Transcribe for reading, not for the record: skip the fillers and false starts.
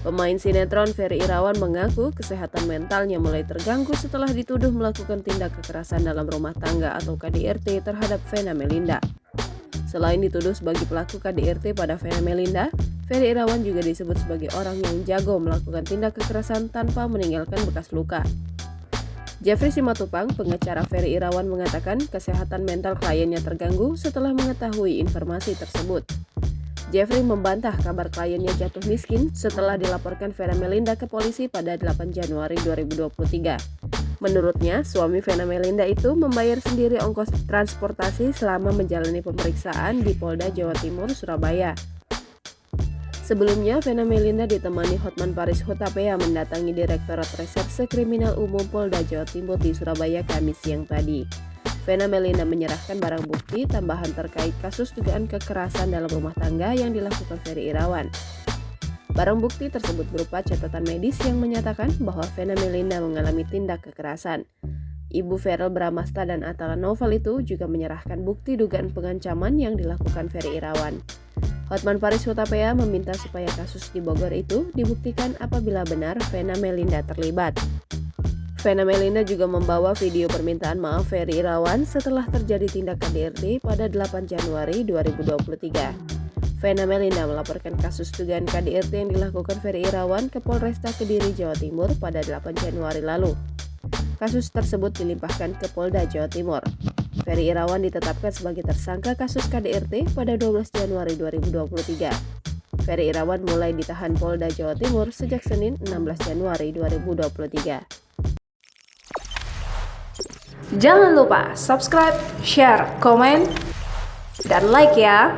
Pemain sinetron Ferry Irawan mengaku kesehatan mentalnya mulai terganggu setelah dituduh melakukan tindak kekerasan dalam rumah tangga atau KDRT terhadap Vena Melinda. Selain dituduh sebagai pelaku KDRT pada Vena Melinda, Ferry Irawan juga disebut sebagai orang yang jago melakukan tindak kekerasan tanpa meninggalkan bekas luka. Jeffrey Simatupang, pengacara Ferry Irawan, mengatakan kesehatan mental kliennya terganggu setelah mengetahui informasi tersebut. Jeffrey membantah kabar kliennya jatuh miskin setelah dilaporkan Vena Melinda ke polisi pada 8 Januari 2023. Menurutnya, suami Vena Melinda itu membayar sendiri ongkos transportasi selama menjalani pemeriksaan di Polda Jawa Timur, Surabaya. Sebelumnya, Vena Melinda ditemani Hotman Paris Hutapea mendatangi Direktorat Reserse Kriminal Umum Polda Jawa Timur di Surabaya Kamis siang tadi. Vena Melinda menyerahkan barang bukti tambahan terkait kasus dugaan kekerasan dalam rumah tangga yang dilakukan Ferry Irawan. Barang bukti tersebut berupa catatan medis yang menyatakan bahwa Vena Melinda mengalami tindak kekerasan. Ibu Verrel Bramasta dan Atala Novel itu juga menyerahkan bukti dugaan pengancaman yang dilakukan Ferry Irawan. Hotman Paris Hutapea meminta supaya kasus di Bogor itu dibuktikan apabila benar Vena Melinda terlibat. Vena Melinda juga membawa video permintaan maaf Ferry Irawan setelah terjadi tindak KDRT pada 8 Januari 2023. Vena Melinda melaporkan kasus dugaan KDRT yang dilakukan Ferry Irawan ke Polresta Kediri, Jawa Timur pada 8 Januari lalu. Kasus tersebut dilimpahkan ke Polda Jawa Timur. Ferry Irawan ditetapkan sebagai tersangka kasus KDRT pada 12 Januari 2023. Ferry Irawan mulai ditahan Polda Jawa Timur sejak Senin 16 Januari 2023. Jangan lupa subscribe, share, komen, dan like ya!